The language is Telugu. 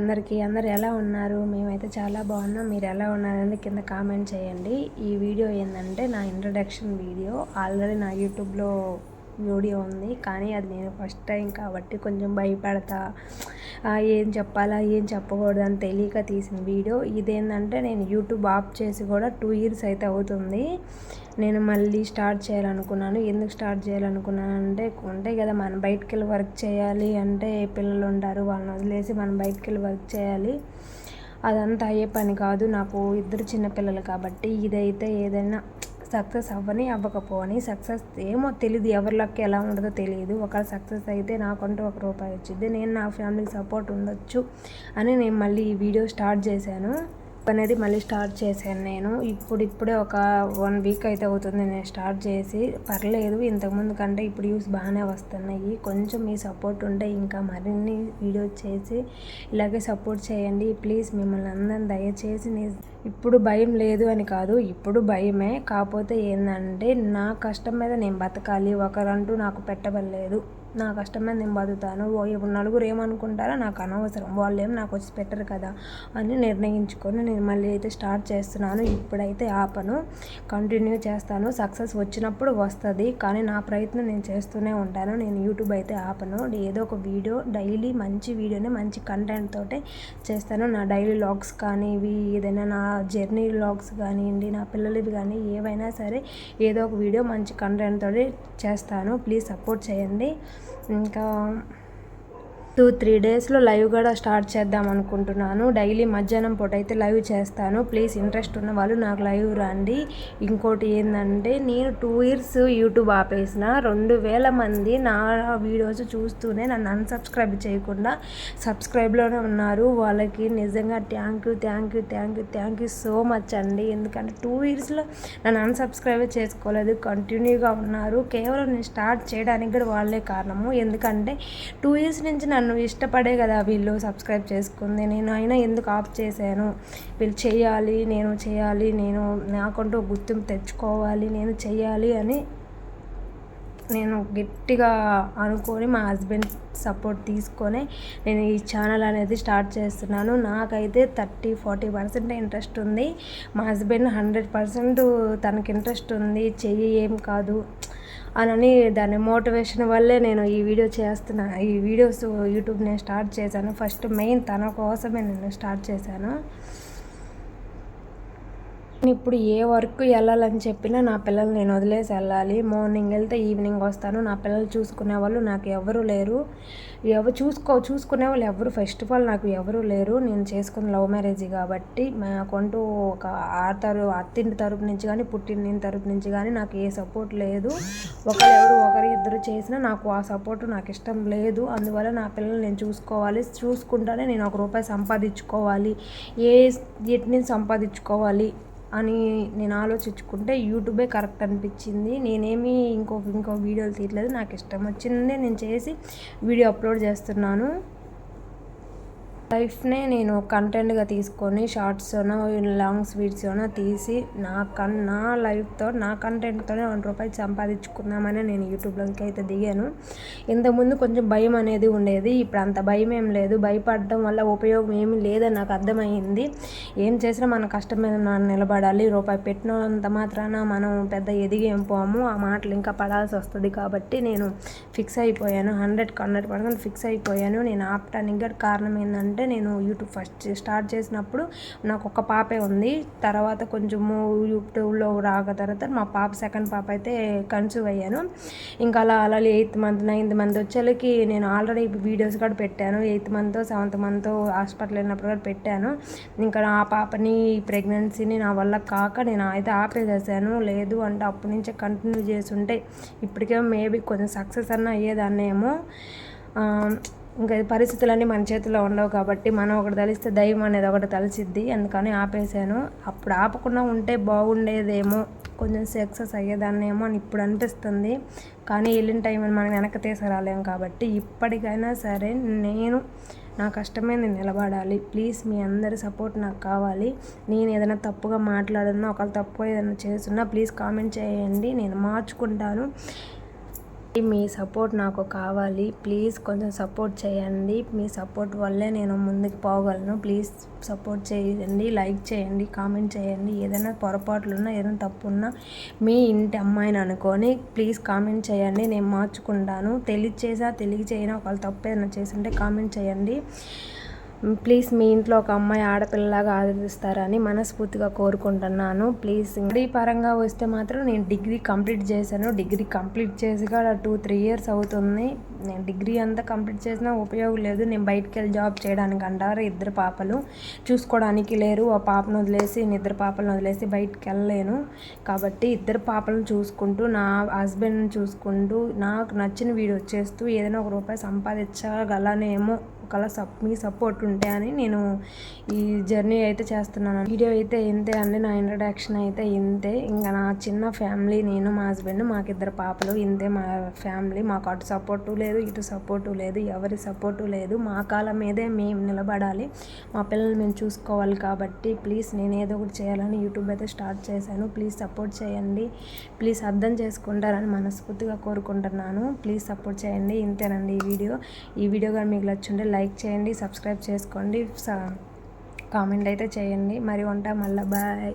అందరూ ఎలా ఉన్నారు? మేమైతే చాలా బాగున్నాం. మీరు ఎలా ఉన్నారని కింద కామెంట్ చేయండి. ఈ వీడియో ఏంటంటే నా ఇంట్రడక్షన్ వీడియో. ఆల్రెడీ నా యూట్యూబ్లో వీడియో ఉంది, కానీ అది నేను ఫస్ట్ టైం కాబట్టి కొంచెం భయపడతా, ఏం చెప్పాలా ఏం చెప్పకూడదు అని తెలియక తీసిన వీడియో. ఇదేంటంటే నేను యూట్యూబ్ ఆఫ్ చేసి కూడా 2 years అయితే అవుతుంది. నేను మళ్ళీ స్టార్ట్ చేయాలనుకున్నాను. ఎందుకు స్టార్ట్ చేయాలనుకున్నాను అంటే, ఉంటాయి కదా, మనం బయటికి వెళ్ళి వర్క్ చేయాలి అంటే పిల్లలు ఉంటారు, వాళ్ళని వదిలేసి మనం బయటికి వెళ్ళి వర్క్ చేయాలి. అదంతా అయ్యే పని కాదు. నాకు 2 చిన్న పిల్లలు కాబట్టి ఇదైతే ఏదైనా సక్సెస్ అవ్వని అవ్వకపోని, సక్సెస్ ఏమో తెలియదు, ఎవరి లక్ ఎలా ఉండదో తెలియదు. ఒకవేళ సక్సెస్ అయితే నాకంటూ ₹1 వచ్చింది, నేను నా ఫ్యామిలీకి సపోర్ట్ ఉండొచ్చు అని నేను మళ్ళీ ఈ వీడియో స్టార్ట్ చేశాను అనేది మళ్ళీ స్టార్ట్ చేశాను. నేను ఇప్పుడే ఒక 1 week అయితే అవుతుంది నేను స్టార్ట్ చేసి. పర్లేదు, ఇంతకుముందు కంటే ఇప్పుడు వ్యూస్ బాగానే వస్తున్నాయి. కొంచెం మీ సపోర్ట్ ఉంటే ఇంకా మరిన్ని వీడియోస్ చేసి ఇలాగే సపోర్ట్ చేయండి ప్లీజ్. మిమ్మల్ని అందరిని దయచేసి. ఇప్పుడు భయం లేదు అని కాదు, ఇప్పుడు భయమే. కాకపోతే ఏంటంటే నా కష్టం మీద నేను బతకాలి, ఒకరంటూ నాకు పెట్టబడలేదు. నా కష్టం మీద నేను బతుకుతాను. ఇప్పుడు నలుగురు ఏమనుకుంటారో నాకు అనవసరం, వాళ్ళు ఏం నాకు వచ్చి పెట్టరు కదా అని నిర్ణయించుకొని నేను మళ్ళీ అయితే స్టార్ట్ చేస్తున్నాను. ఇప్పుడైతే ఆపను, కంటిన్యూ చేస్తాను. సక్సెస్ వచ్చినప్పుడు వస్తుంది, కానీ నా ప్రయత్నం నేను చేస్తూనే ఉంటాను. నేను యూట్యూబ్ అయితే ఆపను. ఏదో ఒక వీడియో డైలీ మంచి వీడియోని మంచి కంటెంట్ తోటే చేస్తాను. నా డైలీ వ్లాగ్స్ కానీ, ఇవి ఏదైనా నా జర్నీ వ్లాగ్స్ కానివ్వండి, నా పిల్లలవి కానీ ఏవైనా సరే ఏదో ఒక వీడియో మంచి కంటెంట్ తోటి చేస్తాను. ప్లీజ్ సపోర్ట్ చేయండి. ఇంకా 2-3 daysలో లైవ్ కూడా స్టార్ట్ చేద్దాం అనుకుంటున్నాను. డైలీ మధ్యాహ్నం పూట అయితే లైవ్ చేస్తాను. ప్లీజ్ ఇంట్రెస్ట్ ఉన్న వాళ్ళు నాకు లైవ్ రండి. ఇంకోటి ఏంటంటే, నేను 2 years యూట్యూబ్ ఆపేసిన 2000 మంది నా వీడియోస్ చూస్తూనే నన్ను అన్సబ్స్క్రైబ్ చేయకుండా సబ్స్క్రైబ్లోనే ఉన్నారు. వాళ్ళకి నిజంగా థ్యాంక్ యూ సో మచ్ అండి. ఎందుకంటే 2 yearsలో నన్ను అన్సబ్స్క్రైబ్ చేసుకోలేదు, కంటిన్యూగా ఉన్నారు. కేవలం నేను స్టార్ట్ చేయడానికి కూడా వాళ్ళే కారణము. ఎందుకంటే 2 years నుంచి నన్ను ఇష్టపడే కదా వీళ్ళు సబ్స్క్రైబ్ చేసుకుంది. నేను అయినా ఎందుకు ఆఫ్ చేశాను, వీళ్ళు చేయాలి, నేను నాకంటూ గుర్తింపు తెచ్చుకోవాలి, నేను చెయ్యాలి అని నేను గట్టిగా అనుకొని మా హస్బెండ్ సపోర్ట్ తీసుకొని నేను ఈ ఛానల్ అనేది స్టార్ట్ చేస్తున్నాను. నాకైతే 30-40% ఇంట్రెస్ట్ ఉంది. మా హస్బెండ్ 100% తనకి ఇంట్రెస్ట్ ఉంది. చెయ్యి ఏం కాదు అని దాని మోటివేషన్ వల్లే నేను ఈ వీడియోస్ యూట్యూబ్ నేను స్టార్ట్ చేశాను. ఫస్ట్ మెయిన్ తన కోసమే నేను స్టార్ట్ చేశాను. ఇప్పుడు ఏ వర్క్ వెళ్ళాలని చెప్పినా నా పిల్లలు నేను వదిలేసి వెళ్ళాలి. మార్నింగ్ వెళ్తే ఈవినింగ్ వస్తాను. నా పిల్లలు చూసుకునే వాళ్ళు నాకు ఎవరు లేరు. చూసుకునే వాళ్ళు ఎవరు, ఫస్ట్ ఆఫ్ ఆల్ నాకు ఎవరు లేరు. నేను చేసుకున్న లవ్ మ్యారేజ్ కాబట్టి నాకంటూ ఒక అత్తింటి తరపు నుంచి కానీ పుట్టిన తరపు నుంచి కానీ నాకు ఏ సపోర్ట్ లేదు. ఒకరు చేసినా నాకు ఆ సపోర్ట్ నాకు ఇష్టం లేదు. అందువల్ల నా పిల్లలు నేను చూసుకుంటానే నేను ₹1 సంపాదించుకోవాలి, ఎట్ని సంపాదించుకోవాలి అని నేను ఆలోచించుకుంటే యూట్యూబే కరెక్ట్ అనిపించింది. నేనేమి ఇంకో వీడియోలు తీయట్లేదు, నాకు ఇష్టం వచ్చిందే నేను చేసి వీడియో అప్లోడ్ చేస్తున్నాను. లైఫ్నే నేను కంటెంట్గా తీసుకొని షార్ట్స్లోనో లాంగ్స్ వీడియోనో తీసి నా లైఫ్తో నా కంటెంట్తోనే ₹1 సంపాదించుకుందామని నేను యూట్యూబ్లోకి అయితే దిగాను. ఇంతకుముందు కొంచెం భయం అనేది ఉండేది, ఇప్పుడు అంత భయం ఏం లేదు. భయపడడం వల్ల ఉపయోగం ఏమీ లేదని నాకు అర్థమైంది. ఏం చేసినా మన కష్టం మీద మనం నిలబడాలి. ₹1 పెట్టినంత మాత్రాన మనం పెద్ద ఎదిగేం పోము, ఆ మాటలు ఇంకా పడాల్సి వస్తుంది. కాబట్టి నేను ఫిక్స్ అయిపోయాను, 100% ఫిక్స్ అయిపోయాను. నేను ఆపటానికి కూడా కారణం ఏంటంటే, నేను యూట్యూబ్ ఫస్ట్ స్టార్ట్ చేసినప్పుడు నాకు ఒక పాపే ఉంది. తర్వాత కొంచెము యూట్యూబ్లో తర్వాత మా పాప సెకండ్ పాప అయితే కన్సీవ్ అయ్యాను. ఇంకా అలా 8th month 9th month వచ్చేళ్ళకి నేను ఆల్రెడీ వీడియోస్ కూడా పెట్టాను. 8th month 7th month hospital వెళ్ళినప్పుడు కూడా పెట్టాను. ఇంకా ఆ పాపని ప్రెగ్నెన్సీని నా వల్ల కాక నేను అయితే ఆపేసేసాను. లేదు అంటే అప్పటి నుంచే కంటిన్యూ చేసి ఉంటే ఇప్పటికే మేబీ కొంచెం సక్సెస్ అన్న అయ్యేదాన్నేమో. ఇంకా పరిస్థితులన్నీ మన చేతిలో ఉండవు కాబట్టి మనం ఒకటి తలిస్తే దైవం అనేది ఒకటి తలిసిద్ది. అందుకని ఆపేసాను. అప్పుడు ఆపకుండా ఉంటే బాగుండేదేమో, కొంచెం సక్సెస్ అయ్యేదాన్నేమో అని ఇప్పుడు అనిపిస్తుంది. కానీ వెళ్ళిన టైం మనం వెనక్కి తీసుకురాలేము. కాబట్టి ఇప్పటికైనా సరే నేను నా కష్టమే నేను నిలబడాలి. ప్లీజ్ మీ అందరి సపోర్ట్ నాకు కావాలి. నేను ఏదైనా తప్పుగా మాట్లాడినా, ఒకవేళ తప్పుగా ఏదైనా చేస్తున్నా ప్లీజ్ కామెంట్ చేయండి, నేను మార్చుకుంటాను. మీ సపోర్ట్ నాకు కావాలి. ప్లీజ్ కొంచెం సపోర్ట్ చేయండి. మీ సపోర్ట్ వల్లే నేను ముందుకు పోగలను. ప్లీజ్ సపోర్ట్ చేయండి, లైక్ చేయండి, కామెంట్ చేయండి. ఏదైనా పొరపాట్లున్నా, ఏదైనా తప్పున్నా మీ ఇంటి అమ్మాయిని అనుకొని ప్లీజ్ కామెంట్ చేయండి. నేను మార్చుకుంటాను. తెలియచేయనా ఒకవేళ తప్పు ఏదైనా చేస్తుంటే కామెంట్ చేయండి. ప్లీజ్ మీ ఇంట్లో ఒక అమ్మాయి ఆడపిల్లలాగా ఆదరిస్తారని మనస్ఫూర్తిగా కోరుకుంటున్నాను. ప్లీజ్ స్టడీ పరంగా వస్తే మాత్రం నేను డిగ్రీ కంప్లీట్ చేశాను. డిగ్రీ కంప్లీట్ చేసి కూడా 2-3 ఇయర్స్ అవుతుంది. నేను డిగ్రీ అంతా కంప్లీట్ చేసినా ఉపయోగం లేదు. నేను బయటికి వెళ్ళి జాబ్ చేయడానికి అంటారు. 2 పాపలు చూసుకోవడానికి లేరు. ఆ పాపను వదిలేసి 2 పాపలను వదిలేసి బయటికి వెళ్ళలేను. కాబట్టి 2 పాపలను చూసుకుంటూ, నా హస్బెండ్ని చూసుకుంటూ, నాకు నచ్చిన వీడియో చేస్తూ ఏదైనా ఒక రూపాయి సంపాదించగలనేమో ఒకవేళ మీ సపోర్ట్ ఉంటే అని నేను ఈ జర్నీ అయితే చేస్తున్నాను. వీడియో అయితే ఇంతే అండి. నా ఇంట్రడక్షన్ అయితే ఇంతే. ఇంకా నా చిన్న ఫ్యామిలీ, నేను మా హస్బెండ్, మాకు 2 పాపలు, ఇంతే మా ఫ్యామిలీ. మాకు అటు సపోర్టు లేదు, ఇటు సపోర్టు లేదు, ఎవరి సపోర్టు లేదు. మా కాళ్ళ మీదే మేము నిలబడాలి. మా పిల్లల్ని మేము చూసుకోవాలి. కాబట్టి ప్లీజ్ నేను ఏదో ఒకటి చేయాలని యూట్యూబ్ అయితే స్టార్ట్ చేశాను. ప్లీజ్ సపోర్ట్ చేయండి. ప్లీజ్ అర్థం చేసుకుంటారని మనస్ఫూర్తిగా కోరుకుంటున్నాను. ప్లీజ్ సపోర్ట్ చేయండి. ఇంతేనండి ఈ వీడియో కానీ మీకు నచ్చుంటే లైక్ చేయండి, సబ్స్క్రైబ్ చేసుకోండి, కామెంట్ అయితే చేయండి. మరి ఉంటా మళ్ళీ బాయ్.